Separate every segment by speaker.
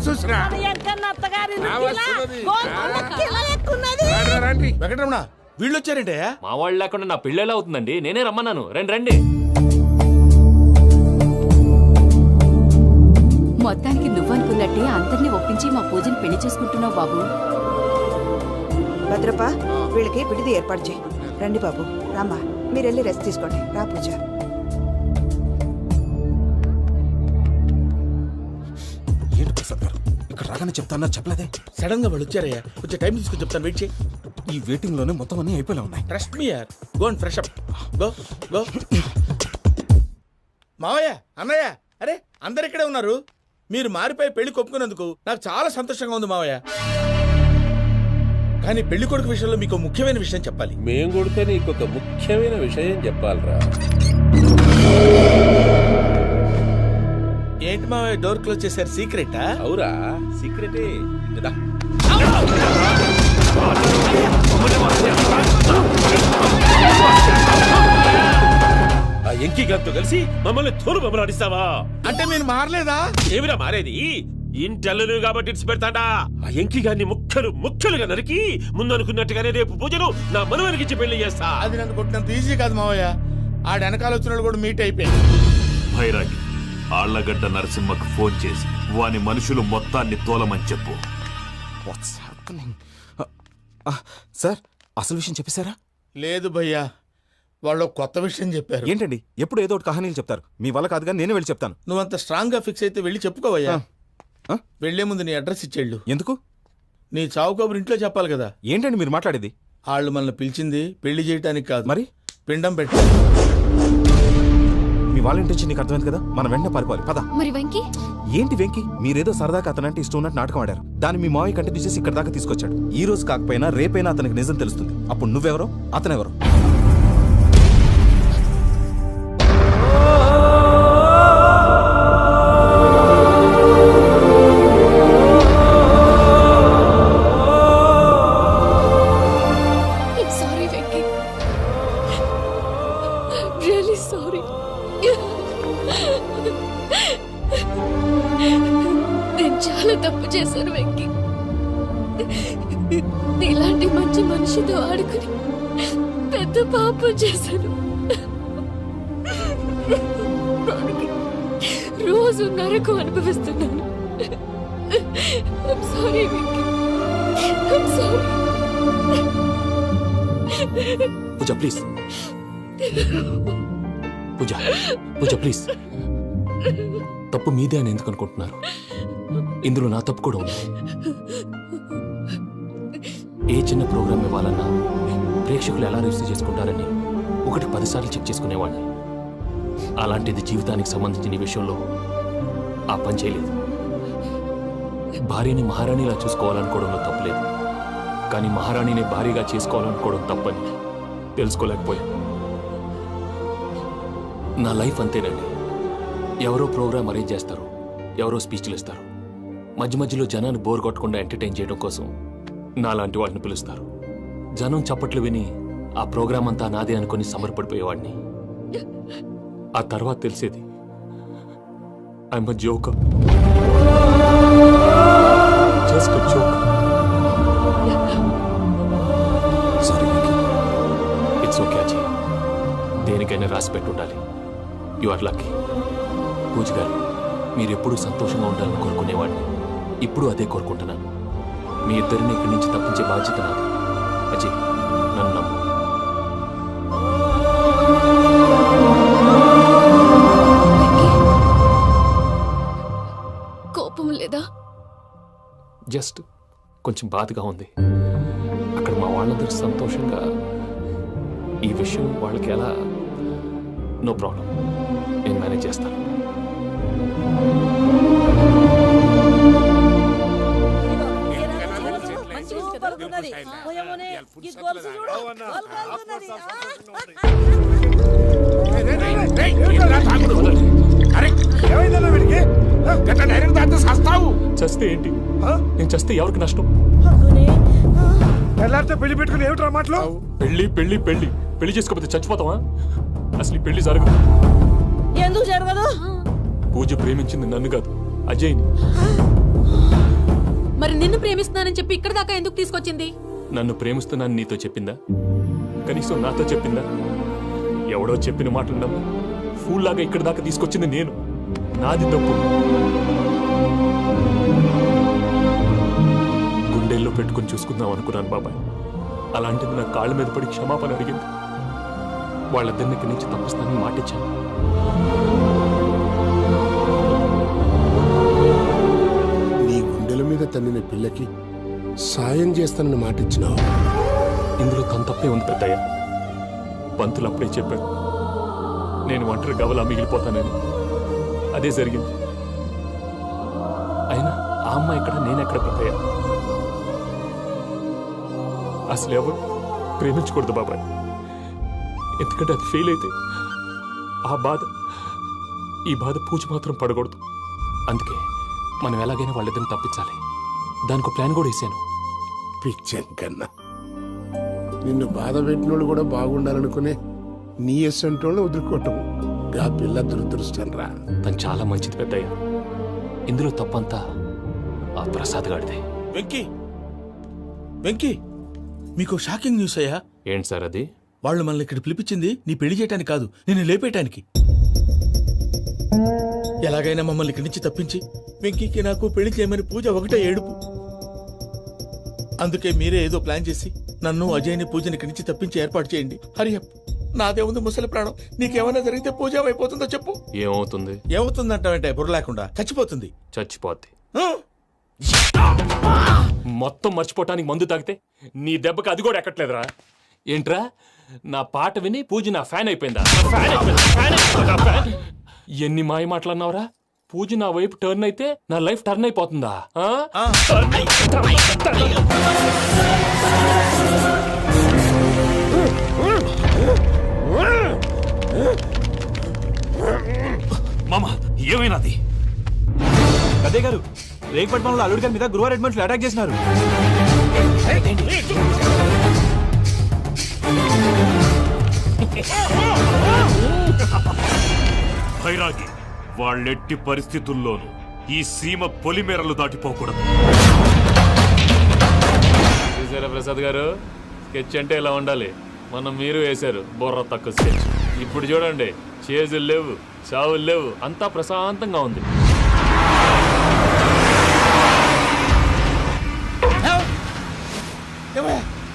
Speaker 1: చూసినా వెంకటరమణ వీళ్ళు వచ్చారంటే
Speaker 2: మా వాళ్ళు లేకుండా నా పెళ్ళేలా అవుతుందండి. నేనే రమ్మన్నాను. రండి రండి.
Speaker 3: మొత్తానికి నువ్వనుకున్నట్టే అందరినీ ఒప్పించి మా పూజని పెళ్లి చేసుకుంటున్నావు బాబు.
Speaker 4: భద్రప్ప వీళ్ళకి విడిది ఏర్పాటు చేయి. రండి బాబు, రామ్మా, మీరు వెళ్ళి రెస్ట్ తీసుకోండి. రా పూజ.
Speaker 5: ఏంటి ప్రసాద్ గారు ఇక్కడ రాగానే చెప్తానా చెప్పలేదే?
Speaker 1: సడన్ గా వాళ్ళు వచ్చారయ్యా, కొంచెం టైం తీసుకుని చెప్తాను. వెయిట్ చేయి.
Speaker 5: ఈ వెయిటింగ్ లోనే మొత్తం అన్ని అయిపోయినా ఉన్నాయి.
Speaker 1: ట్రస్ట్ మీ యార్. Go and fresh up. Go go. మావయ్య, అన్నయ్య, అరే అందరు ఇక్కడే ఉన్నారు. మీరు మారిపోయి పెళ్లి కొప్పుకున్నందుకు నాకు చాలా సంతోషంగా ఉంది మావయ్య. కానీ పెళ్లి కొడుకు విషయంలో మీకు ముఖ్యమైన విషయం చెప్పాలి.
Speaker 6: మేం కొడుకు నీకు ఒక ముఖ్యమైన విషయం చెప్పాలరా.
Speaker 1: ఏంటి మావయ్య డోర్ క్లోజ్ చేశారు? సీక్రెటా?
Speaker 6: అవురా, సీక్రెటే కదా. ఆ ఎంకి గారితో కలిసి మమ్మల్ని తోలు బొమ్మలాడిస్తావా?
Speaker 1: అంటే మీరు మారలేదా?
Speaker 6: ఏమిరా మారేది? ఇంటల్లు కాబట్టి ఇడిచి పెడతాడా? ఆ ఎంకి గారిని ముక్కలుగా నరికి ముందనుకున్నట్టుగానే రేపు పూజలు నా మనవనికిచ్చి పెళ్లి చేస్తా.
Speaker 1: అది నన్ను కొట్టినంత ఈజీ కాదు మావయ్య. ఆడ వెనకాల వచ్చిన కూడా మీట్ అయిపోయింది.
Speaker 7: భైరాగి ఆళ్లగడ్డ నరసింహకు ఫోన్ చేసి వాని మనుషులు మొత్తాన్ని తోలమని చెప్పు.
Speaker 5: సార్ అసలు విషయం చెప్పేశారా?
Speaker 1: లేదు భయ్యా, వాళ్ళు కొత్త విషయం చెప్పారు.
Speaker 5: ఏంటండి ఎప్పుడు ఏదో ఒకటి కహానీలు చెప్తారు. మీ వల్ల కాదుగా నేనే వెళ్ళి చెప్తాను.
Speaker 1: నువ్వంత స్ట్రాంగ్ గా ఫిక్స్ అయితే వెళ్ళి చెప్పుకోవయ్యా. వెళ్లే ముందు నీ అడ్రస్ ఇచ్చేళ్ళు.
Speaker 5: ఎందుకు?
Speaker 1: నీ చావు కబురు ఇంట్లో చెప్పాలి కదా.
Speaker 5: ఏంటండి మీరు మాట్లాడేది?
Speaker 1: వాళ్ళు మనల్ని పిలిచింది పెళ్లి చేయడానికి కాదు,
Speaker 5: మరి
Speaker 1: పిండం పెట్టాలి.
Speaker 5: మీ వాళ్ళ ఇంటి నీకు అర్థమైంది కదా. మనం వెంటనే పారిపోవాలి. పద.
Speaker 3: మరి వెంకీ?
Speaker 5: ఏంటి వెంకీ? మీరేదో సరదాగా అతనంటే ఇష్టం ఉన్నట్టు నాటకం ఆడారు. దాన్ని మీ మావయ్య కంటిన్యూ చేసి ఇక్కడ దాకా తీసుకొచ్చాడు. ఈ రోజు కాకపోయినా రేపైనా అతనికి నిజం తెలుస్తుంది. అప్పుడు నువ్వెవరో అతనెవరో.
Speaker 3: చాలా తప్పు చేశాను వెంకీ. నీలాంటి మంచి మనిషితో ఆడుకుని పెద్ద పాపం చేశాను. రోజు నరకం అనుభవిస్తున్నాను. I'm sorry, Venky. I'm sorry.
Speaker 2: Pooja please. Pooja please. తప్పు మీదే అని ఎందుకు అనుకుంటున్నారు? ఇందులో నా తప్పు కూడా ఉంది. ఏ చిన్న ప్రోగ్రామ్ ఇవ్వాలన్నా ప్రేక్షకులు ఎలా రిసీవ్ చేసుకుంటారని 1-10 సార్లు చెక్ చేసుకునేవాడిని. అలాంటిది జీవితానికి సంబంధించిన ఈ విషయంలో ఆ పని చేయలేదు. భార్యని మహారాణిలా చూసుకోవాలనుకోవడంలో తప్పులేదు, కానీ మహారాణిని భార్యగా చేసుకోవాలనుకోవడం తప్పని తెలుసుకోలేకపోయాను. నా లైఫ్ అంతేనండి. ఎవరో ప్రోగ్రామ్ అరేంజ్ చేస్తారు, ఎవరో స్పీచ్లు ఇస్తారు. మధ్య మధ్యలో జనాన్ని బోర్ కొట్టకుండా ఎంటర్టైన్ చేయడం కోసం నాలాంటి వాళ్ళని పిలుస్తారు. జనం చప్పట్లు విని ఆ ప్రోగ్రామ్ అంతా నాదే అనుకుని సమర్పడిపోయేవాడిని. ఆ తర్వాత తెలిసేది I'm a joker. Just a joker.
Speaker 5: Sorry Venky.
Speaker 2: It's okay Ajay. దేనికైనా రాసి పెట్టి ఉండాలి. You are lucky. Pooja garu, మీరు ఎప్పుడూ సంతోషంగా ఉండాలని కోరుకునేవాడిని. ఇప్పుడు అదే కోరుకుంటున్నాను. మీ ఇద్దరిని ఇక్కడి నుంచి తప్పించే బాధ్యత నాది. అజయ్, నన్ను నమ్ము.
Speaker 3: కోపం లేదా?
Speaker 2: జస్ట్ కొంచెం బాధగా ఉంది. అక్కడ మా వాళ్ళందరూ సంతోషంగా ఈ విషయం వాళ్ళకి ఎలా. నో ప్రాబ్లం, నేను మేనేజ్ చేస్తాను. చస్తే ఏంటి? నేను చస్తే ఎవరికి నష్టం?
Speaker 1: పెళ్లి పెట్టుకుని ఏమిట్రా మాటలు?
Speaker 2: పెళ్లి పెళ్లి పెళ్లి పెళ్లి చేసుకోకపోతే చచ్చిపోతావా? అసలు ఈ పెళ్లి జరగదు.
Speaker 4: ఎందుకు జరగదు?
Speaker 2: పూజ ప్రేమించింది నన్ను కాదు, అజయ్ని.
Speaker 8: నిన్ను ప్రేమిస్తున్నానని చెప్పి ఇక్కడ దాకా ఎందుకు తీసుకొచ్చింది?
Speaker 2: నన్ను ప్రేమిస్తున్నాను నీతో చెప్పిందా? కనీసం నాతో చెప్పిందా? ఎవడో చెప్పిన మాటలు నమ్మి ఫూల్లాగా ఇక్కడ దాకా తీసుకొచ్చింది నేను. నాది తప్పు. గుండెల్లో పెట్టుకుని చూసుకుందాం అనుకున్నాను బాబాయ్. అలాంటిది నా కాళ్ళ మీద పడి క్షమాపణ అడిగింది. వాళ్ళిద్దరిని ఇక్కడి నుంచి తప్పిస్తానని మాటిచ్చాను.
Speaker 9: నీ గుండెల మీద తన్నిన పిల్లకి సాయం చేస్తానని మాటిచ్చినావు.
Speaker 2: ఇందులో తన తప్పే ఉంది పెద్దయ్య. పంతులు అప్పుడే చెప్పాడు నేను ఒంటరి గవలా మిగిలిపోతానని. అదే జరిగింది. అయినా ఆ అమ్మాయి ఎక్కడ, నేనెక్కడ పెద్దయ్య? అసలు ఎవరు ప్రేమించకూడదు బాబాయ్. ఎందుకంటే అది ఫెయిల్ అయితే ఈ బాధ పూజ మాత్రం పడకూడదు. అందుకే మనం ఎలాగైనా వాళ్ళిద్దరిని తప్పించాలి. దానికి ప్లాన్ కూడా వేసాను.
Speaker 9: పిచ్చన్ కన్నా నిన్ను బాధ పెట్టినోళ్ళు కూడా బాగుండాలనుకునే నీ ఎస్సంటోళ్ళని వదులుకోవటం గా పిల్ల దురదృష్టం రా.
Speaker 2: తను చాలా మంచిది పెద్దయ్య. ఇందులో తప్పంతా ఆ ప్రసాద్ గాడిదే.
Speaker 1: వెంకీ వెంకీ, మీకు షాకింగ్ న్యూస్ అయ్యా.
Speaker 2: ఏంటి సార్ అది?
Speaker 1: వాళ్ళు మనల్ని ఇక్కడ పిలిపించింది నీ పెళ్లి చేయటానికి కాదు, నిన్ను లేపేయటానికి. ఎలాగైనా మమ్మల్ని ఇక్కడి నుంచి తప్పించి వెంకీకి నాకు పెళ్లి చేయమని పూజ ఒకటే ఏడుపు. అందుకే మీరే ఏదో ప్లాన్ చేసి నన్ను అజయ్ని పూజని ఇక్కడి నుంచి తప్పించి ఏర్పాటు చేయండి. హరియప్, నాదే ఉంది ముసలి ప్రాణం. నీకేమైనా జరిగితే పూజ అయిపోతుందో చెప్పు.
Speaker 2: ఏమవుతుంది?
Speaker 1: ఏమవుతుందంటావంటే బుర్ర లేకుండా చచ్చిపోతుంది.
Speaker 2: చచ్చిపోద్ది.
Speaker 1: ఆ?
Speaker 2: మొత్తం మర్చిపోవటానికి మందు తాగితే నీ దెబ్బకి అది కూడా ఎక్కట్లేదురా. ఏంట్రా, నా పాట విని పూజ నా ఫ్యాన్ అయిపోయిందా? ఎన్ని మాయ మాటలన్నావురా? పూజ నా వైపు టర్న్ అయితే నా లైఫ్ టర్న్ అయిపోతుందా?
Speaker 7: మామ ఏమైనాది?
Speaker 5: అదే గారు, రేగుపట్నంలో అల్లుడి గారి మీద గురువారెడ్డి రెడ్ మనుషులు అటాక్ చేసినారు.
Speaker 7: భైరాగి, వాళ్ళెట్టి పరిస్థితుల్లోనూ ఈ సీమ పొలిమేరలు దాటిపోకూడదు.
Speaker 2: చూసారా ప్రసాద్ గారు, స్కెచ్ అంటే ఇలా ఉండాలి. మనం మీరు వేశారు బుర్ర తక్కువ స్కెచ్. ఇప్పుడు చూడండి, చేజులు లేవు, చావులు లేవు, అంతా ప్రశాంతంగా ఉంది.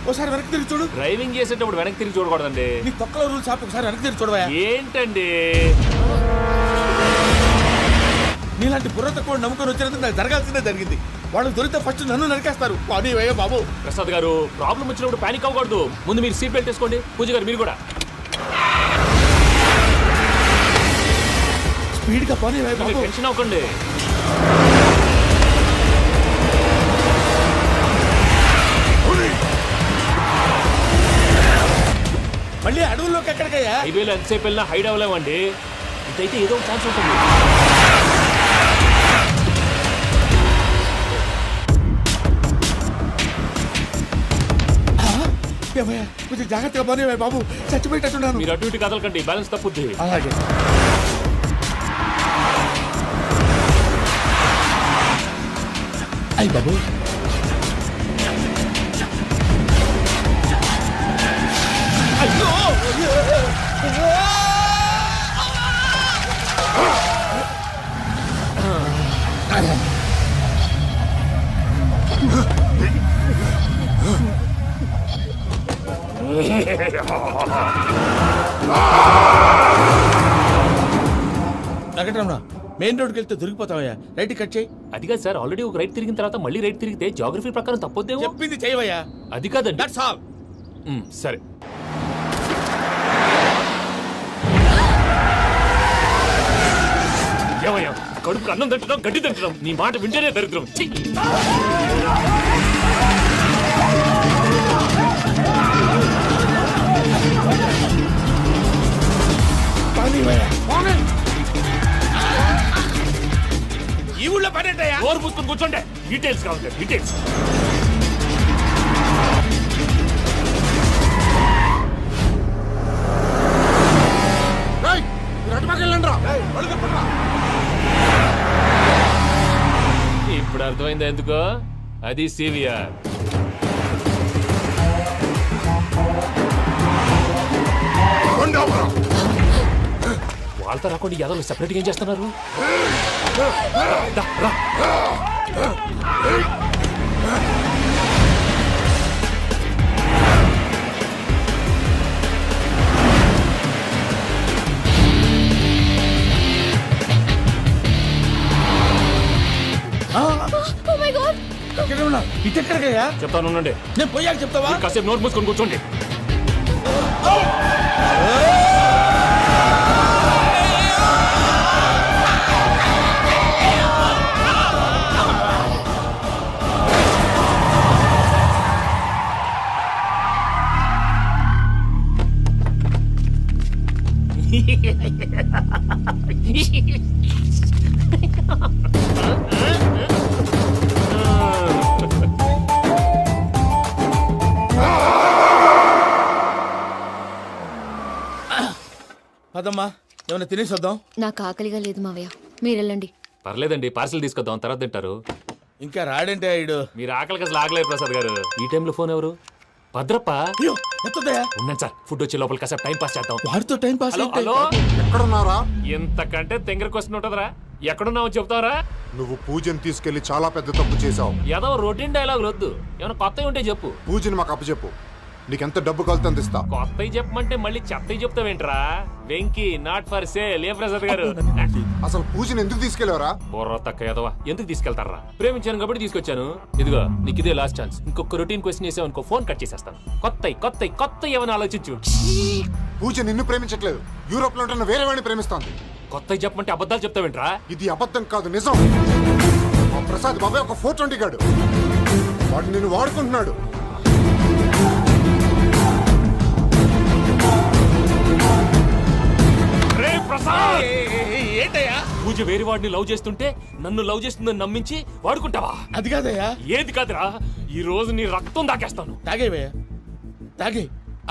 Speaker 1: ఒకసారి వెనక్కి తిరిగి చూడు.
Speaker 2: డ్రైవింగ్ చేసేటప్పుడు వెనక్కి తిరిగి చూడకూడదండి.
Speaker 1: నీ తొక్కలో రూల్స్ ఆపి ఒకసారి వెనక్కి తిరిగి చూడవా.
Speaker 2: ఏంటండి
Speaker 1: నీలాంటి బుర్ర తక్కువ నమ్ముకొని వచ్చినందుకు నాకు జరగాల్సిందే జరిగింది. వాళ్ళు దొరికితే ఫస్ట్ నన్ను నరికేస్తారు. అది వయ్యో బాబు.
Speaker 2: ప్రసాద్ గారు, ప్రాబ్లం వచ్చినప్పుడు పానిక్ అవ్వకూడదు. ముందు మీరు సీట్ బెల్ట్ వేసుకోండి. పూజ గారు మీరు కూడా
Speaker 1: స్పీడ్ గా పని
Speaker 2: టెన్షన్ అవ్వకండి.
Speaker 1: మళ్ళీ అడవుల్లోకి ఎక్కడికయ్యా?
Speaker 2: హైవేలో ఎంతసేపు వెళ్ళినా హైడ్ అవ్వలేమండి. ఇదైతే ఏదో ఒక ఛాన్స్ ఉంటుంది.
Speaker 1: కొంచెం జాగ్రత్తగా పని బాబు, చచ్చిపోయేటట్టున్నాను.
Speaker 2: మీరు అటు ఇటు కదలకండి, బ్యాలెన్స్ తప్పుద్ది.
Speaker 1: అలాగే. అయ్యి బాబు, వెంకటరమణ, మెయిన్ రోడ్కి వెళ్తే దొరికిపోతావయ్యా. రైట్ కట్ చేయి.
Speaker 2: అది కాదు సార్, ఆల్రెడీ ఒక రైట్ తిరిగిన తర్వాత మళ్ళీ రైట్ తిరిగితే జాగ్రఫీ ప్రకారం తప్పొద్దేమో.
Speaker 1: చెప్పింది చేయవయ్యా.
Speaker 2: అది కాదండి.
Speaker 1: That's all.
Speaker 2: సరే. ఏమయ్యా, కడుపుకు అన్నం తింటున్నాం, గడ్డి తింటున్నాం. నీ మాట వింటేనే దరిద్రం.
Speaker 1: ఈ ఊళ్ళో పడేటయ్యా.
Speaker 2: ఓరు పుస్తకం కూర్చోండి. డీటెయిల్స్ కావాలి, డీటెయిల్స్. ఇప్పుడు అర్థమైందా ఎందుకో? అది సివిఆర్. వాళ్ళతో రాకుండా యాదవ్ సెపరేట్గా ఏం చేస్తున్నారు? దా, రా.
Speaker 1: ఎక్కడ ఉన్నా? ఇటెక్కడికయ్యా?
Speaker 2: చెప్తాను ఉండండి.
Speaker 1: నేను పోయాక చెప్తావా?
Speaker 2: మీరు కాసేపు నోట్ మూసుకొని కూర్చోండి.
Speaker 1: పదమ్మా, ఏమైనా తినేసి వద్దాం.
Speaker 10: నాకు ఆకలిగా లేదు మావయ్య, మీరు వెళ్ళండి.
Speaker 2: పర్లేదండి, పార్సిల్ తీసుకొద్దాం, తర్వాత తింటారు.
Speaker 1: ఇంకా రాడంటే ఆయుడు.
Speaker 2: మీరు ఆకలికి అసలు ఆగలేదు ప్రసాద్ గారు. ఈ టైంలో ఫోన్ ఎవరు? భద్రప్ప.
Speaker 1: అయ్యో ఎత్తదయ్యా.
Speaker 2: ఉన్నాను సార్, ఫుడ్ వచ్చే లోపల కాసేపు టైం పాస్ చేద్దాం.
Speaker 1: వాడితో టైం పాస్.
Speaker 2: హలో హలో,
Speaker 11: ఎక్కడున్నారా?
Speaker 2: ఎంతకంటే తెంగర క్వశ్చన్ ఉంటుందిరా. ఎక్కడున్నావు చెప్తావరా?
Speaker 11: నువ్వు పూజని తీసుకెళ్లి చాలా పెద్ద తప్పు చేశావు.
Speaker 2: ఏదో రొటీన్ డైలాగ్ వద్దు, ఏమైనా కొత్తవి ఉంటే చెప్పు.
Speaker 11: పూజని మాకు అప్పచెప్పు, నీకెంత డబ్బు కలితే అందిస్తా.
Speaker 2: కొత్తవి చెప్పమంటే మళ్ళీ చెత్తవి చెప్తావేంట్రా? Venky not for sale. ఏ ప్రసాద్ గారు,
Speaker 11: అసలు పూజని ఎందుకు తీసుకెళ్లేవరా?
Speaker 2: బొర్ర తక్క ఏదవా, ఎందుకు తీసుకెళ్తారా? ప్రేమించాను కాబట్టి తీసుకొచ్చాను. ఇదిగో నీకు ఇదే లాస్ట్ ఛాన్స్. ఇంకొక రొటీన్ క్వశ్చన్ చేసావు అనుకో, ఫోన్ కట్ చేసేస్తాను. కొత్త ఏమైనా ఆలోచించు.
Speaker 11: పూజ నిన్ను ప్రేమించట్లేదు, యూరోప్ లో ఉంటున్న వేరే వాడిని ప్రేమిస్తాంది.
Speaker 2: కొత్తవి చెప్పమంటే అబద్ధాలు చెప్తావేంట్రా?
Speaker 11: ఇది అబద్ధం కాదు, నిజం. మా ప్రసాద్ బాబాయ్ ఒక 420 గాడు, వాడు నిన్ను వాడుకుంటున్నాడు.
Speaker 1: ఏంటయ్యా?
Speaker 2: పూజ వేరే వాడిని లవ్ చేస్తుంటే నన్ను లవ్ చేస్తుందని నమ్మించి వాడుకుంటావా?
Speaker 1: అది కాదయ్యా.
Speaker 2: ఏది కాదురా, ఈ రోజు నీ రక్తం దాకేస్తాను.
Speaker 1: తాగేవయ్యా, తాగే.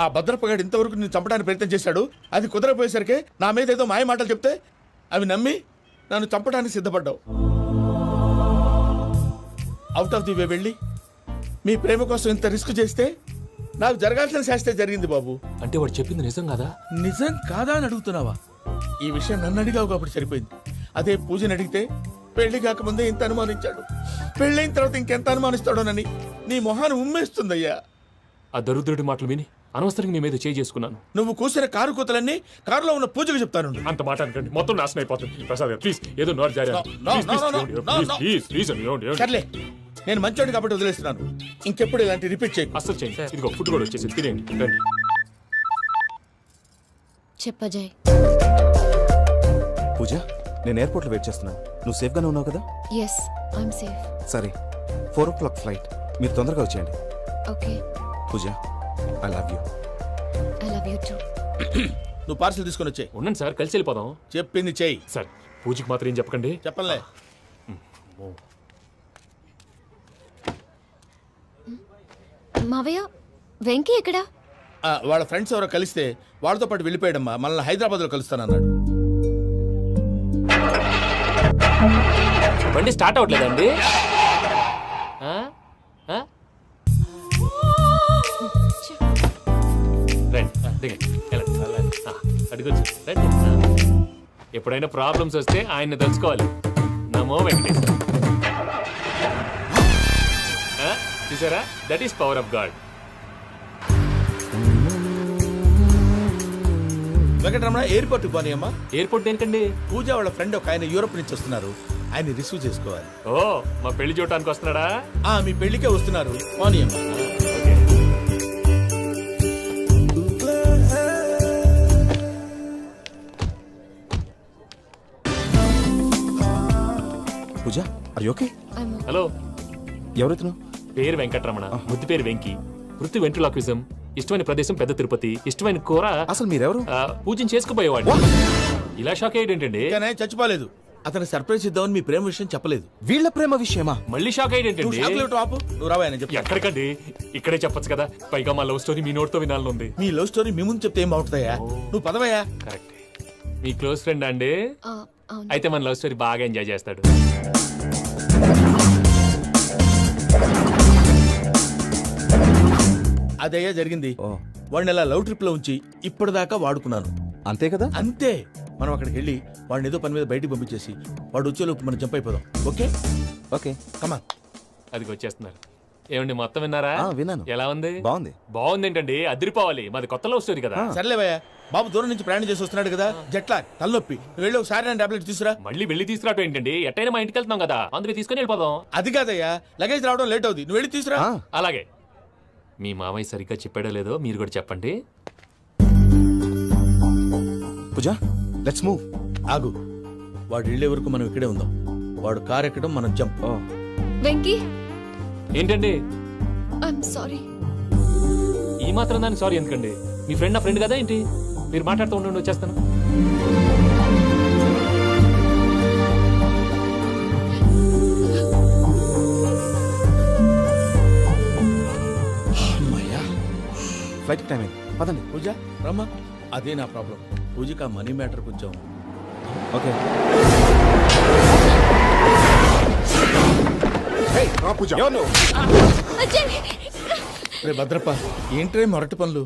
Speaker 1: ఆ భద్రపగాడు ఇంతవరకు నేను చంపడానికి ప్రయత్నం చేశాడు. అది కుదరపోయేసరికి నా మీద ఏదో మాయ మాటలు చెప్తే అవి నమ్మి నన్ను చంపడానికి సిద్ధపడ్డావు. అవుట్ ఆఫ్ ది వే వెళ్ళి మీ ప్రేమ కోసం ఇంత రిస్క్ చేస్తే నాకు జరగాల్సిన శాస్త్రే జరిగింది బాబు.
Speaker 2: అంటే వాడు చెప్పింది నిజం కాదా?
Speaker 1: నిజం కాదా అని అడుగుతున్నావా? ఈ విషయం నన్ను అడిగావు కాబట్టి సరిపోయింది. అదే పూజని అడిగితే పెళ్లి కాకముందే ఇంత అనుమానించాడు, పెళ్ళైన తర్వాత ఇంకెంత అనుమానిస్తాడోనని నీ మొహాన్ని ఉమ్మేస్తుందయ్యా.
Speaker 2: ఆ దరిద్రుడి మాటలు విని అనవసరంగా నీ మీద చేయి చేసుకున్నాను.
Speaker 1: నువ్వు కూసిన కారు కూతలన్నీ కారులో ఉన్న పూజకు చెప్తాను.
Speaker 2: అంత మాట అనకండి, మొత్తం నాశనం అయిపోతుంది. ప్రసాద్ గారు ప్లీజ్, ఏదో నోట్ జారీ.
Speaker 1: సర్లే, నేను మంచోడు కాబట్టి వదిలేస్తున్నాను. ఇంకెప్పుడు ఇలాంటి రిపీట్ చేయకు.
Speaker 2: అస్సలు చేయండి. ఇదిగో ఫుడ్ కూడా వచ్చేసి తినేయండి. రండి.
Speaker 10: చెప్పజాయ్.
Speaker 5: పూజ, నేను ఎయిర్పోర్ట్లో వెయిట్ చేస్తున్నాను. నువ్వు సేఫ్గానే ఉన్నావు కదా?
Speaker 10: Yes, I'm safe.
Speaker 5: సరే, 4 o'clock ఫ్లైట్, మీరు తొందరగా వచ్చేయండి.
Speaker 10: Okay.
Speaker 5: Pooja, I love you.
Speaker 10: I love you too.
Speaker 1: నువ్వు పార్సల్ తీసుకొని వచ్చే.
Speaker 2: ఉండండి సార్, కలిసి వెళ్ళిపోదాం.
Speaker 1: చెప్పింది చెయ్యి.
Speaker 2: సార్, పూజకి మాత్రం ఏం చెప్పకండి.
Speaker 1: చెప్పలే.
Speaker 10: మావయ్య, వెంకీ ఎక్కడా?
Speaker 1: వాళ్ళ ఫ్రెండ్స్ ఎవరో కలిస్తే వాళ్ళతో పాటు వెళ్ళిపోయాడమ్మా. మనల్ని హైదరాబాద్లో కలుస్తానన్నాడు.
Speaker 2: బండి స్టార్ట్ అవ్వట్లేదండి. అడుగొచ్చు. ఎప్పుడైనా ప్రాబ్లమ్స్ వస్తే ఆయన్ని తెలుసుకోవాలి. నమో వెంకటేశ్వర. చూసారా, that is power of God.
Speaker 1: Venkataramana, airport పోనీ అమ్మా.
Speaker 2: ఎయిర్పోర్ట్ దేనికండి?
Speaker 1: పూజ వాళ్ళ ఫ్రెండ్ ఒక ఆయన యూరోప్ నుంచి వస్తున్నారు, ఆయన రిసీవ్ చేసుకోవాలి.
Speaker 2: ఓ, మా పెళ్లి చూడటానికి వస్తున్నాడా?
Speaker 1: మీ పెళ్లికే వస్తున్నారు, పోనీ అమ్మా.
Speaker 5: పూజ, ఆర్ యు ఓకే?
Speaker 2: హలో,
Speaker 5: ఎవరైతున్నావు?
Speaker 2: పేరు వెంకటరమణ, ముద్దు పేరు వెంకీ, వృత్తి వెంట్రులాక్విజం, ఇష్టమైన ప్రదేశం పెద్ద తిరుపతి, ఇష్టమైన కూర.
Speaker 5: అసలు మీరెవరు?
Speaker 2: పూజను చేసుకుపోయేవాడు. ఇలా షాక్ అయ్యేటండి.
Speaker 1: చచ్చిపోలేదు. అతను సర్ప్రైజ్ ఇద్దామని మీ ప్రేమ విషయం చెప్పలేదు.
Speaker 5: వీళ్ళ ప్రేమ విషయమా?
Speaker 2: మళ్ళీ షాక్ అయ్యేటండి.
Speaker 1: నువ్వు రావాయని చెప్పి.
Speaker 2: ఎక్కడికండి, ఇక్కడే చెప్పొచ్చు కదా. పైగా మా లవ్ స్టోరీ మీ నోటితో వినాలనుంది.
Speaker 1: మీ లవ్ స్టోరీ మీ ముందు చెప్తే ఏం బాగుంటుందయ్యా? నువ్వు పదవయ్యా.
Speaker 2: కరెక్ట్. మీ క్లోజ్ ఫ్రెండ్ అండి? అయితే మన లవ్ స్టోరీ బాగా ఎంజాయ్ చేస్తాడు.
Speaker 1: అదయ్యా జరిగింది. వాడిని అలా లవ్ ట్రిప్ లో ఉంచి ఇప్పటిదాకా వాడుకున్నాను.
Speaker 5: అంతే కదా?
Speaker 1: అంతే. మనం అక్కడికి వెళ్ళి వాడిని ఏదో పని మీద బయటికి పంపించేసి వాడు వచ్చేలోపు మనం జంప్ అయిపోదాం. Okay
Speaker 5: okay
Speaker 1: come on.
Speaker 2: అది వచ్చేస్తున్నారు. ఏమండి మొత్తం విన్నారా?
Speaker 5: విన్నాను.
Speaker 2: ఎలా ఉంది?
Speaker 5: బాగుంది.
Speaker 2: బాగుంది ఏంటండి, అదిరిపోవాలి. మాది కొత్త లవ్ స్టోరీ కదా.
Speaker 1: సర్లేవయ్యా, బాబు దూరం నుంచి ప్రయాణం చేసి వస్తున్నాడు కదా, జట్లా తలనొప్పి. వెళ్ళి ఒకసారి నేను టాబ్లెట్ తీసుకురా.
Speaker 2: మళ్ళీ వెళ్ళి తీసుకురావటం ఏంటండి? ఎట్టైనా మా ఇంటికి వెళ్తున్నాం కదా, అందుకే తీసుకుని వెళ్ళిపోదాం.
Speaker 1: అది కాదయ్యా, లగేజ్ రావడం లేట్ అవుతుంది, నువ్వు వెళ్ళి తీసుకురా.
Speaker 2: అలాగే. మీ మామయ్య సరిగ్గా చెప్పాడో లేదో మీరు కూడా చెప్పండి.
Speaker 5: పూజ, లెట్స్ మూవ్.
Speaker 1: ఆగు, వాడు వెళ్ళే వరకు మనం ఇక్కడే ఉందాం. వాడు కార్ ఎక్కడం, మనం జంప్.
Speaker 10: వెంకీ,
Speaker 2: ఏంటండి?
Speaker 10: I'm sorry.
Speaker 2: ఈ మాత్రం దానికి సారీ ఎందుకండి? మీ ఫ్రెండ్ నా ఫ్రెండ్ కదా ఏంటి? మీరు మాట్లాడుతూ ఉండండి, వచ్చేస్తాను.
Speaker 5: ఫ్లైట్ టైం అయింది, పదండి.
Speaker 1: పూజ రమ్మా. అదే నా ప్రాబ్లం. పూజకి ఆ మనీ మ్యాటర్ కొంచెం.
Speaker 5: ఓకే.
Speaker 11: పూజ
Speaker 1: రే భద్రప్ప, ఏంట్రే మొరటి పనులు?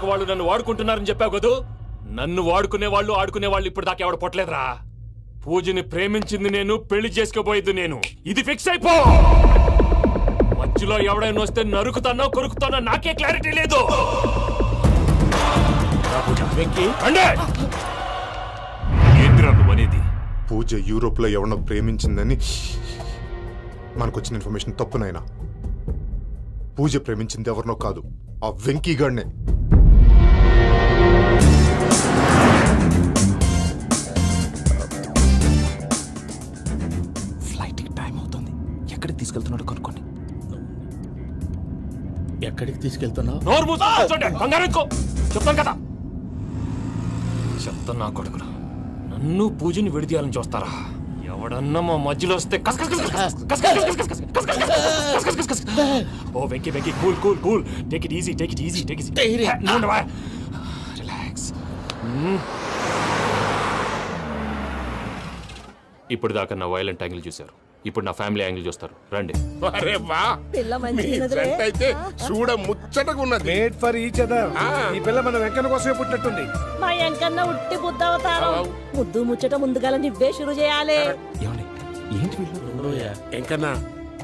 Speaker 2: వాళ్ళు నన్ను వాడుకుంటున్నారని చెప్పావు కదూ. నన్ను వాడుకునే వాళ్ళు ఆడుకునే వాళ్ళు ఇప్పుడు దాకా ఎవడ పొట్టలేదురా. పూజని ప్రేమించింది నేను, పెళ్లి చేసుకోబోయేది నేను. ఇది ఫిక్స్ అయిపో. మధ్యలో ఎవడైనా వస్తే నరుకుతానో కొరుకుతానో నాకే క్లారిటీ లేదు.
Speaker 11: పూజ యూరోప్ లో ఎవరినో ప్రేమించిందని మనకొచ్చిన ఇన్ఫర్మేషన్ తప్పునైనా. పూజ ప్రేమించింది ఎవరినో కాదు, ఆ వెంకీ గాడినే.
Speaker 5: ఫ్లైట్ టైం అవుతుంది, ఎక్కడికి తీసుకెళ్తున్నాడు కనుక్కోండి.
Speaker 1: ఎక్కడికి తీసుకెళ్తున్నావు?
Speaker 2: చెప్తాను కదా. చెప్తాను నా కొడుకురా, నన్ను పూజని విడిదీయాలని చూస్తారా? ఎవడన్నా మా మధ్యలో వస్తే ఓ Venky Venky, cool cool cool, take it easy, take it easy, take it easy, relax. ఇప్పుడు దాకా నా వైలెంట్ యాంగిల్ చూశారు, ఇప్పుడు నా ఫ్యామిలీ యాంగిల్ చూస్తారు. రండి.
Speaker 9: అరే వా, మీ ఫ్రెండ్ అయితే చూడ ముచ్చటగా ఉన్నది.
Speaker 12: Made for each other. ఈ పిల్ల మన వెంకన్న కోసమే పుట్టినట్టుంది.
Speaker 13: మా వెంకన్న ఉట్టి బుద్ధవతారం. ముద్దు ముచ్చట ముందుగాల నువ్వే షురు చేయాలి.
Speaker 5: ఏంటి వీళ్ళు?
Speaker 9: వెంకన్న,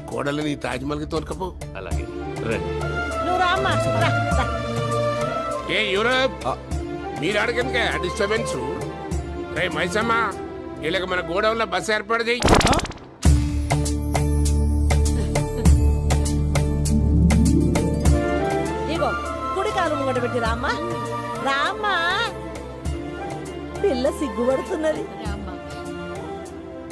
Speaker 9: కోడలని తాజ్మహల్ కి తోలుకపో.
Speaker 2: అలాగే రండి.
Speaker 13: నువ్వు రామ్మా.
Speaker 9: ఏ యూరప్, మీరు అడగనుక డిస్టర్బెన్స్. రే మైసమ్మ, ఇలాగ మన గోడౌన్లో బస్సు ఏర్పాటు చేయి.
Speaker 13: ఇగో కుడి కాలు ముంగట పెట్టి రామ్మా. రామ్మా, పిల్ల సిగ్గుపడుతున్నది.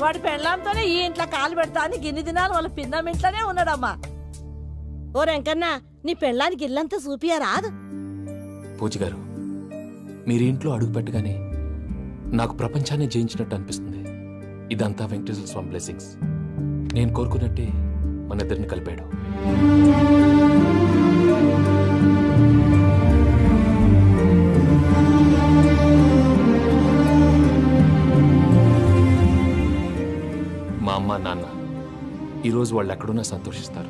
Speaker 13: వాడి పెళ్ళాంతోనే ఈ ఇంట్లో కాలు పెడతా అని గిన్ని దినాలు వాళ్ళ పిన్నం ఇంట్లోనే ఉన్నాడమ్మా. ఓ వెంకన్న, నీ పెళ్ళానికి ఇల్లంతా చూపియా రాదు?
Speaker 2: పూజ గారు, మీరు ఇంట్లో అడుగు పెట్టగానే నాకు ప్రపంచాన్ని జయించినట్టు అనిపిస్తుంది. ఇదంతా వెంకటేశ్వర స్వామి బ్లెస్సింగ్స్. నేను కోరుకున్నట్టే మన ఇద్దరిని కలిపాడు. మా అమ్మ నాన్న ఈరోజు వాళ్ళు ఎక్కడున్నా సంతోషిస్తారు.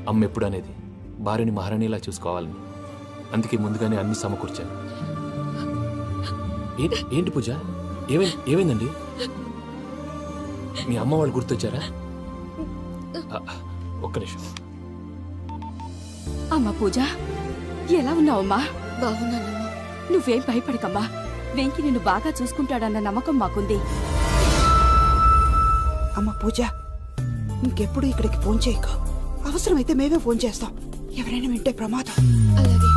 Speaker 2: అమ్మ ఎప్పుడు అనేది భార్యని మహారాణిలా చూసుకోవాలని, అందుకే ముందుగానే అన్ని సమకూర్చాను. ఏంటి పూజ, ఏమైందండి? మీ అమ్మ వాళ్ళు గుర్తొచ్చారా? ఒక్క నిమిషం.
Speaker 3: అమ్మా పూజ, ఎలా ఉన్నావమ్మా?
Speaker 10: బాగున్నానమ్మా.
Speaker 3: నువ్వేం భయపడకమ్మా. వెంకి నిన్ను బాగా చూసుకుంటాడన్న నమ్మకం మాకుంది.
Speaker 4: అమ్మ పూజ, ఇంకెప్పుడు ఇక్కడికి ఫోన్ చేయకు. అవసరమైతే మేమే ఫోన్ చేస్తాం. ఎవరైనా వింటే ప్రమాదం.
Speaker 10: అలాగే.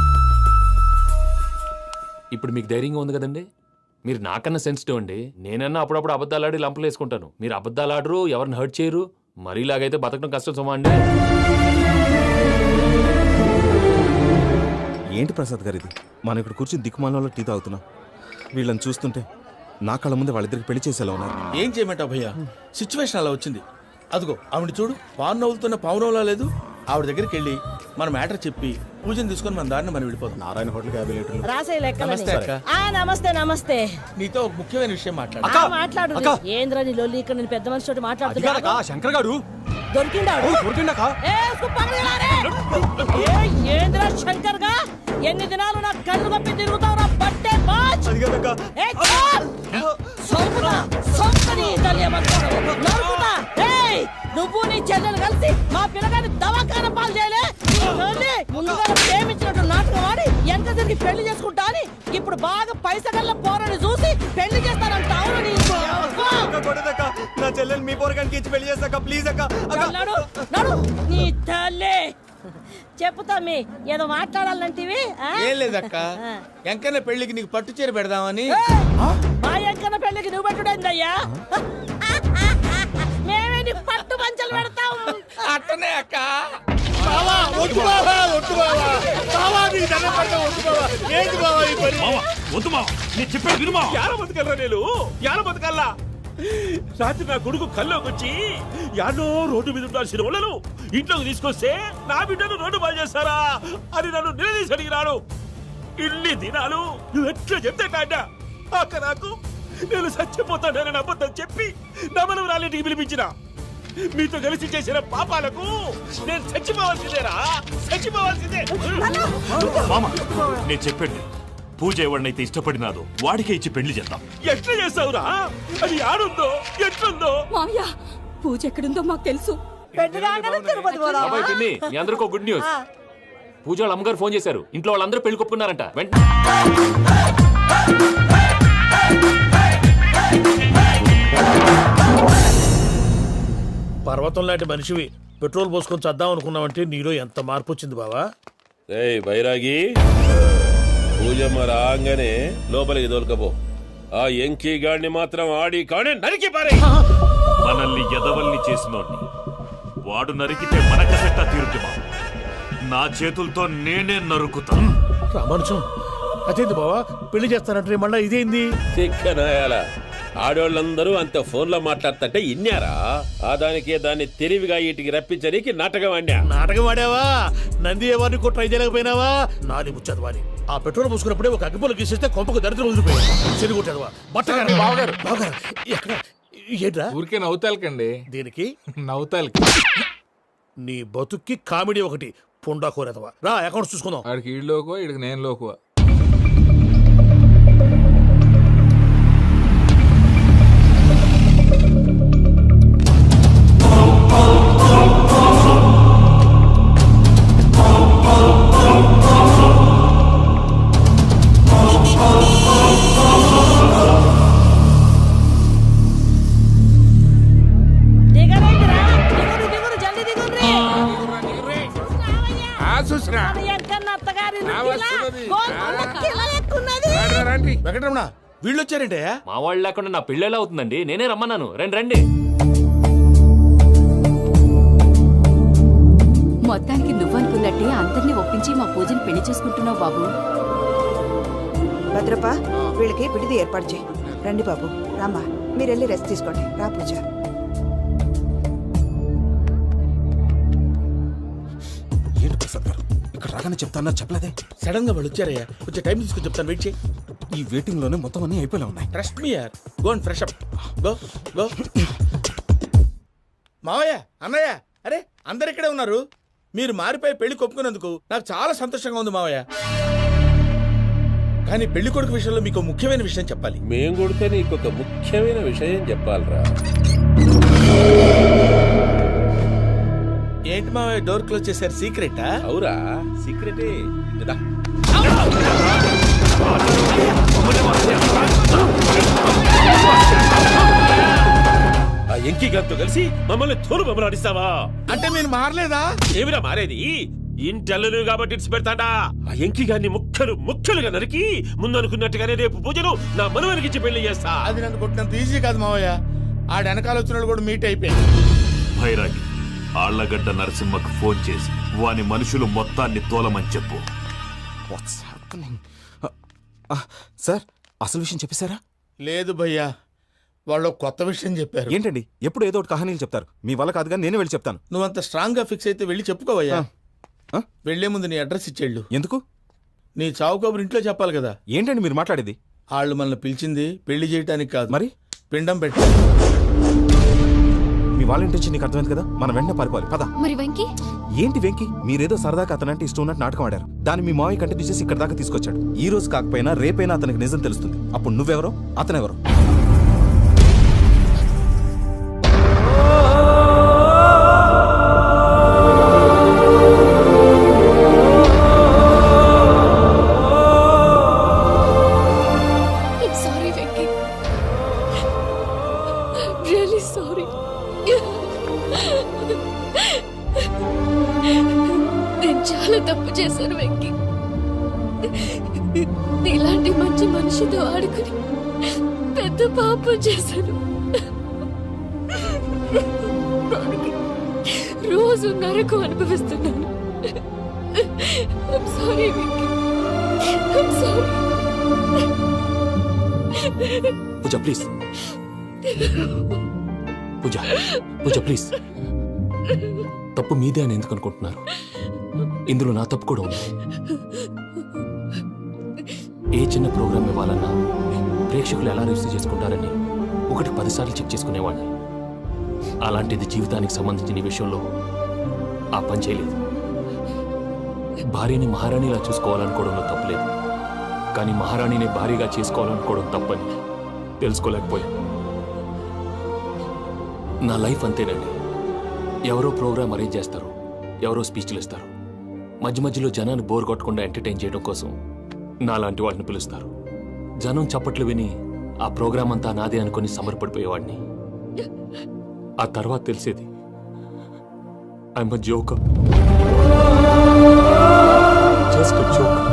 Speaker 2: ఇప్పుడు మీకు ధైర్యంగా ఉంది కదండి. మీరు నాకన్నా సెన్సిటివ్ అండి. నేనన్నా అప్పుడప్పుడు అబద్ధాలాడి లంపలు వేసుకుంటాను. మీరు అబద్ధాలాడరు, ఎవరిని హర్ట్ చేయరు. మరీలాగైతే బతకడం కష్టం సుమా అండి.
Speaker 5: ఏంటి ప్రసాద్ గారు ఇది? మనం ఇక్కడ కూర్చుని దిక్కుమాలలో టీ తాగుతున్నాం. వీళ్ళని చూస్తుంటే నా కళ్ళ ముందే వాళ్ళిద్దరికి పెళ్లి చేసేలా ఉన్నారు.
Speaker 1: ఏం చేయమంటావు భయ్యా, సిచ్యువేషన్ అలా వచ్చింది. అదిగో ఆవిడ చూడు, పాను నవ్వులుతున్న పావునవ్వులా లేదు. ఆవిడ దగ్గరికి వెళ్ళి మన మ్యాటర్ చెప్పి పూజను తీసుకొని మన దారిని మనం వెళ్ళిపోతాం.
Speaker 11: నారాయణ హోటల్ 50 లీటర్లు.
Speaker 13: రాసే లెక్క.
Speaker 1: నమస్తే అక్క.
Speaker 13: నమస్తే నమస్తే.
Speaker 1: నీతో ఒక ముఖ్యమైన విషయం మాట్లాడు.
Speaker 13: మాట్లాడు. ఏంద్రా నీ లొల్లి? ఇక్కడ నేను పెద్ద మనిషి తోటి మాట్లాడుతున్నా.
Speaker 12: శంకర్ గారు
Speaker 13: దొరికిందాడు. ఏంద్రా శంకర్ గా? ఎన్ని దినాలు నా కళ్ళు కప్పి తిరుగుతావు నా బట్టే బాచ్. నువ్వు నీ చెల్లెలు కలిసి మా పిల్లగాని దవాఖాన పాలు చేయలే. ముందుగా ప్రేమించినట్టు నాటకం ఆడి ఎంత తిరిగి పెళ్లి చేసుకుంటా అని ఇప్పుడు బాగా పైసగల్ల పోరని చూసి పెళ్లి చేస్తానంటావు.
Speaker 5: నా చెల్లెలు మీ పోరగానికి ఇచ్చి పెళ్లి చేస్తాక ప్లీజ్ అక్క.
Speaker 13: నడు నీ తల్లి. చెప్పుతా మీ ఏదో మాట్లాడాలంటివి.
Speaker 1: ఏం లేదక్క, ఎంకన్న పెళ్లికి నీకు పట్టు చీర పెడదామని.
Speaker 13: మా ఎంకన్న పెళ్లికి నువ్వు పెట్టుడైందయ్యా? మేమే నీ పట్టు పంచలు పెడతాం.
Speaker 1: అట్టనే అక్క.
Speaker 6: బతకల్లా రాత్రి నా కొడుకు కల్లోకి వచ్చి యాడో రోడ్డు మీద ఉండాల్సిన వాళ్ళను ఇంట్లోకి తీసుకొస్తే నా బిడ్డను రోడ్డు బాగా చేస్తారా అని నన్ను నిలదీసి అడిగినాడు. ఇన్ని దినాలు నువ్వు ఎట్లా చెప్తే కాడ అక్క నాకు నేను చచ్చిపోతానని అబద్ధం చెప్పి నా మనవరాలింటికి పిలిపించిన. మీతో కలిసి చేసిన పాపాలకు నేను చచ్చిపోవాల్సిందేరా, చచ్చిపోవాల్సిందే.
Speaker 7: నేను చెప్పండి, పూజ ఎవరినైతే ఇష్టపడినాదో వాడికే ఇచ్చి పెళ్లి చేద్దాం.
Speaker 6: ఎట్లా చేస్తావురా? అది ఆడుందో ఎట్లుందో.
Speaker 3: మామయ్య, పూజ ఎక్కడుందో మాకు తెలుసు.
Speaker 2: అబ్బాయి పిన్ని, మీ అందరికీ గుడ్ న్యూస్. పూజ వాళ్ళ అమ్మగారు ఫోన్ చేశారు. ఇంట్లో వాళ్ళందరూ పెళ్లి కొప్పుకున్నారంట.
Speaker 6: పర్వతం లాంటి మనిషివి పెట్రోల్ పోసుకొని చద్దాం అనుకున్నావంటే నీలో ఎంత మార్పు వచ్చింది బావా.
Speaker 14: ఏయ్ బైరాగి, పూజమ్మ రాగానే లోపలికి దొరకపో. ఆ ఎంకీ గాడిని మాత్రం ఆడి కానీ నరికి పారే.
Speaker 7: మనల్ని ఎదవల్ని చేసినోడ్ని వాడు నరికితే మనకసెట్టా తీరుతుమా? నా చేతులతో నేనే నరుకుతా.
Speaker 6: రామానుజం, అదేంది బావా పెళ్లి చేస్తానంటే మళ్ళా ఇదేంది?
Speaker 14: తిక్కనాయాల ఆడోళ్ళందరూ అంత ఫోన్ లో మాట్లాడుతుంటే ఇన్నారా? ఆ దాన్ని తెలివిగా వీటికి రప్పించడానికి నాటకం ఆడా.
Speaker 6: నాటకం ఆడావా? నంది ఎవరిని కూడా ట్రై చేయలేకపోయినావా? నాది ముచ్చదు వాని. ఆ పెట్రోల్ పోసుకున్నప్పుడే ఒక అగ్గిపోలు గీసేస్తే కొంపకు దరిద్రం వదిలిపోయాయి. చెరుగుంటదవా బట్టగారు. బావగారు ఎక్కడ ఏంట్రా?
Speaker 12: ఊరికే నవ్వుతాలకండి.
Speaker 6: దీనికి
Speaker 12: నవ్వుతాలకి
Speaker 6: నీ బతుక్కి కామెడీ ఒకటి. పుండా కోరేదవా రా, అకౌంట్స్ చూసుకుందాం.
Speaker 12: ఆడికి ఈడు లోకువా, ఈడికి నేను లోకువా.
Speaker 1: వెంకటరమణ, వీళ్ళు వచ్చారంటే
Speaker 2: మా వాళ్ళు లేకుండా నా పెళ్ళేలా అవుతుందండి. నేనే రమ్మన్నాను. రండి రండి.
Speaker 3: మొత్తానికి నువ్వనుకున్నట్టే అందరినీ ఒప్పించి మా పూజని పెళ్లి చేసుకుంటున్నావు బాబు.
Speaker 4: భద్రప్ప వీళ్ళకి విడిది ఏర్పాటు చేయి. రండి బాబు, రామ్మా మీరు వెళ్ళి రెస్ట్ తీసుకోండి. రా పూజ.
Speaker 5: ఏంటి ప్రసాద్ గారు ఇక్కడ రాగానే చెప్తానా చెప్పలేదే?
Speaker 1: సడన్ గా వాళ్ళు వచ్చారయ్యా, కొంచెం టైం తీసుకొని చెప్తాను, వెయిట్ చేయి.
Speaker 5: ఈ వెయిటింగ్ లోనే మొత్తం అన్ని అయిపోయినా ఉన్నాయి.
Speaker 1: ట్రస్ట్ మీ యార్, go and fresh up. Go go. మావయ్య, అన్నయ్య, అరే అందరు ఇక్కడే ఉన్నారు. మీరు మారిపోయి పెళ్లి కొప్పుకున్నందుకు నాకు చాలా సంతోషంగా ఉంది మావయ్య. కానీ పెళ్లి కొడుకు విషయంలో మీకు ముఖ్యమైన విషయం చెప్పాలి.
Speaker 14: మేం కొడితే నీకొక ముఖ్యమైన విషయం చెప్పాలరా.
Speaker 1: ఏంటి మావయ్య డోర్ క్లోజ్ చేశారు? సీక్రెటా?
Speaker 14: అవురా, సీక్రెటే. ఆ ఎంకి గారితో కలిసి మమ్మల్ని తోలు బొమ్మలాడిస్తావా?
Speaker 1: అంటే మీరు మారలేదా?
Speaker 14: ఏమిరా మారేది? ఇంటల్లు కాబట్టి ఇడిచి పెడతాడా? ఆ ఎంకి గారిని ముక్కలుగా నరికి ముందు అనుకున్నట్టుగానే రేపు పూజను నా మనవనికిచ్చి పెళ్లి చేస్తా.
Speaker 1: అది నన్ను కొట్టినంత ఈజీ కాదు మావయ్య. ఆడ వెనకాల వచ్చిన కూడా మీట్ అయిపోయాయి.
Speaker 7: భైరాగి ఆళ్లగడ్డ నరసింహకు ఫోన్ చేసి వాని మనుషులు మొత్తాన్ని తోలమని చెప్పు.
Speaker 5: సార్ అసలు విషయం చెప్పేశారా?
Speaker 1: లేదు భయ్యా, వాళ్ళు కొత్త విషయం చెప్పారు.
Speaker 5: ఏంటండి ఎప్పుడు ఏదో ఒకటి కహానీలు చెప్తారు. మీ వల్ల కాదుగా, నేనే వెళ్ళి చెప్తాను.
Speaker 1: నువ్వంత స్ట్రాంగ్ గా ఫిక్స్ అయితే వెళ్ళి చెప్పుకోవయ్యా. వెళ్లే ముందు నీ అడ్రస్ ఇచ్చేళ్ళు.
Speaker 5: ఎందుకు?
Speaker 1: నీ చావు కబురు ఇంట్లో చెప్పాలి కదా.
Speaker 5: ఏంటండి మీరు మాట్లాడేది?
Speaker 1: వాళ్ళు మనల్ని పిలిచింది పెళ్లి చేయటానికి కాదు,
Speaker 5: మరి
Speaker 1: పిండం పెట్టాలి.
Speaker 5: మీ వాళ్ళ ఇంటి నీకు అర్థమైంది కదా, మనం వెంటనే పారిపోవాలి. పద.
Speaker 10: మరి వెంకీ?
Speaker 5: ఏంటి వెంకీ? మీరేదో సరదాగా అతనంటే ఇష్టం ఉన్నట్టు నాటకం ఆడారు. దాన్ని మీ మావయ్య కంటిన్యూ చేసి ఇక్కడ దాకా తీసుకొచ్చాడు. ఈ రోజు కాకపోయినా రేపైనా అతనికి నిజం తెలుస్తుంది. అప్పుడు నువ్వెవరో అతనెవరో.
Speaker 10: నేను చాలా తప్పు చేశాను వెంకీ. ఇలాంటి మంచి మనిషితో ఆడుకుని పెద్ద పాపం చేశాను. రోజు నరకం అనుభవిస్తున్నాను. I'm sorry, Venky. I'm sorry.
Speaker 2: Pooja please. Pooja please. తప్పు మీదే అని ఎందుకు అనుకుంటున్నారు? ఇందులో నా తప్పు కూడా ఉంది. ఏ చిన్న ప్రోగ్రామ్ ఇవ్వాలన్నా ప్రేక్షకులు ఎలా రిసీవ్ చేసుకుంటారని 1-10 సార్లు చెక్ చేసుకునేవాడిని. అలాంటిది జీవితానికి సంబంధించిన విషయంలో ఆ పని చేయలేదు. భార్యని మహారాణిలా చూసుకోవాలనుకోవడంలో తప్పులేదు, కానీ మహారాణిని భార్యగా చేసుకోవాలనుకోవడం తప్పని తెలుసుకోలేకపోయాను. నా లైఫ్ అంతేనండి. ఎవరో ప్రోగ్రామ్ అరేంజ్ చేస్తారు, ఎవరో స్పీచ్లు ఇస్తారు. మధ్యలో జనాన్ని బోర్ కొట్టకుండా ఎంటర్టైన్ చేయడం కోసం నాలాంటి వాళ్ళని పిలుస్తారు. జనం చప్పట్లు విని ఆ ప్రోగ్రామ్ అంతా నాదే అనుకుని సమర్పడిపోయేవాడిని. ఆ తర్వాత తెలిసేది I'm a joker. Just a joker.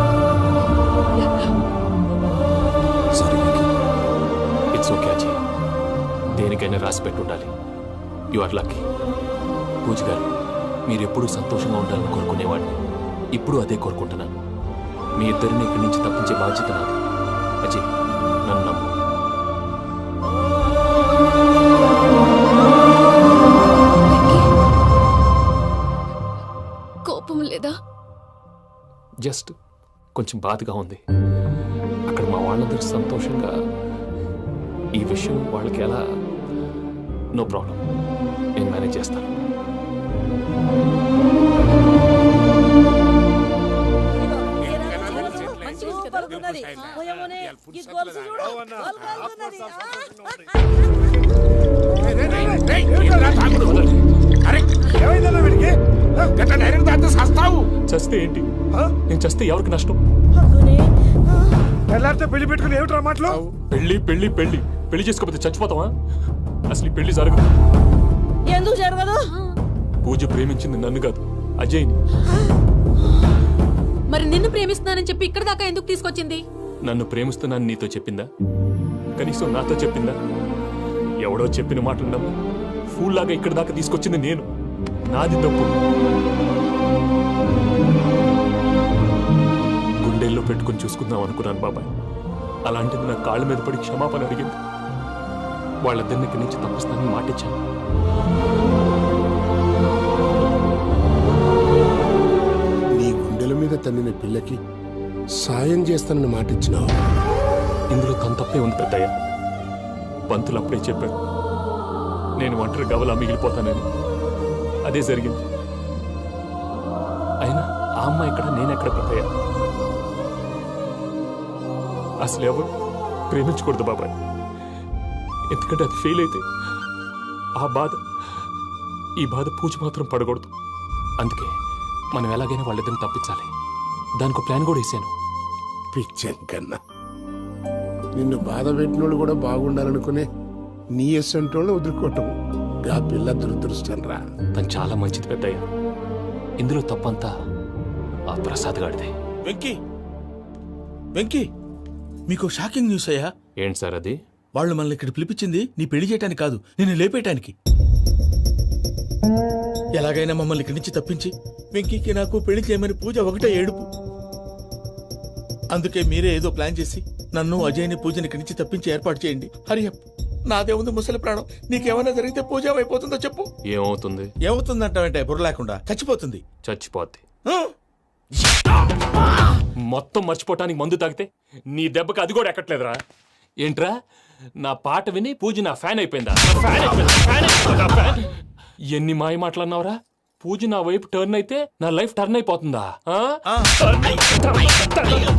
Speaker 2: Sorry Venky. It's okay Ajay. దేనికైనా రాసి పెట్టుండాలి. You are lucky. Pooja garu, మీరు ఎప్పుడూ సంతోషంగా ఉండాలని కోరుకునేవాడిని. ఇప్పుడు అదే కోరుకుంటున్నాను. మీ ఇద్దరిని ఇక్కడి నుంచి తప్పించే బాధ్యత నాది. అజయ్, నన్ను నమ్ము.
Speaker 10: కోపం లేదా?
Speaker 2: జస్ట్ కొంచెం బాధగా ఉంది. అక్కడ మా వాళ్ళందరూ సంతోషంగా ఈ విషయం వాళ్ళకి ఎలా. నో ప్రాబ్లం, నేను మేనేజ్ చేస్తాను. చస్తే ఏంటి? నేను చస్తే ఎవరికి నష్టం?
Speaker 12: పెళ్లి పెట్టుకుని ఏమిట్రా మాటలు?
Speaker 2: పెళ్లి పెళ్లి పెళ్లి పెళ్లి చేసుకోకపోతే చచ్చిపోతావా? అసలు ఈ పెళ్లి జరగదు.
Speaker 13: ఎందుకు జరగదు?
Speaker 2: పూజ ప్రేమించింది నన్ను కాదు, అజయ్ని.
Speaker 8: మరి నిన్ను ప్రేమిస్తున్నానని చెప్పి ఇక్కడ దాకా ఎందుకు తీసుకొచ్చింది?
Speaker 2: నన్ను ప్రేమిస్తున్నాను నీతో చెప్పిందా? కనీసం నాతో చెప్పిందా? ఎవడో చెప్పిన మాటలు నమ్మి ఫూల్ లాగా ఇక్కడ దాకా తీసుకొచ్చింది నేను. నాది తప్పు. గుండెల్లో పెట్టుకుని చూసుకుందాం అనుకున్నాను బాబాయ్. అలాంటిది నా కాళ్ళ మీద పడి క్షమాపణ అడిగింది. వాళ్ళిద్దరిని ఇక్కడి నుంచి తప్పిస్తానని మాటిచ్చాను.
Speaker 9: నీ గుండెల మీద తన్నిన పిల్లకి సాయం చేస్తానని మాటిచ్చినావు.
Speaker 2: ఇందులో తన తప్పే ఉంది పెద్దయ్య. పంతులు అప్పుడే చెప్పారు నేను ఒంటరి గవలా మిగిలిపోతానని. అదే జరిగింది. అయినా ఆ అమ్మాయి ఎక్కడ, నేనెక్కడ పెద్దయ్య? అసలు ఎవరు ప్రేమించకూడదు బాబాయ్. ఎందుకంటే అది ఫెయిల్ అయితే ఈ బాధ పూజ మాత్రం పడకూడదు. అందుకే మనం ఎలాగైనా వాళ్ళిద్దరిని తప్పించాలి. దానికి ప్లాన్ కూడా వేసాను.
Speaker 9: పిచ్చంకన్నా, నిన్ను బాధ పెట్టినోళ్ళు కూడా బాగుండాలనుకునే నీ ఎస్సంటోళ్ళని వదులుకోవటం ఆ పిల్ల దురదృష్టం రా.
Speaker 2: తను చాలా మంచిది పెద్దయ్య. ఇందులో తప్పంతా ఆ ప్రసాద్ గాడిదే.
Speaker 1: వెంకీ, మీకు షాకింగ్ న్యూస్ అయ్యా.
Speaker 2: ఏంటి సార్ అది?
Speaker 1: వాళ్ళు మనల్ని ఇక్కడ పిలిపించింది నీ పెళ్లి చేయటానికి కాదు, నిన్ను లేపేయటానికి. ఎలాగైనా మమ్మల్ని ఇక్కడి నుంచి తప్పించి వెంకీకి నాకు పెళ్లి చేయమని పూజ ఒకటే ఏడుపు. అందుకే మీరే ఏదో ప్లాన్ చేసి నన్ను అజయ్ని పూజని ఇక్కడి నుంచి తప్పించి ఏర్పాటు చేయండి. హరియప్, నాదే ఉంది ముసలి ప్రాణం. నీకేమైనా జరిగితే పూజ అయిపోతుందో చెప్పు.
Speaker 2: ఏమవుతుంది?
Speaker 1: ఏమవుతుందంటావంటే బుర్ర లేకుండా చచ్చిపోతుంది.
Speaker 2: చచ్చిపోద్ది. మొత్తం మర్చిపోవటానికి మందు తాగితే నీ దెబ్బకి అది కూడా ఎక్కట్లేదురా. ఏంట్రా, నా పాట విని పూజ నా ఫ్యాన్ అయిపోయిందా? ఎన్ని మాయ మాటలన్నావురా? పూజ నా వైపు టర్న్ అయితే నా లైఫ్ టర్న్ అయిపోతుందా?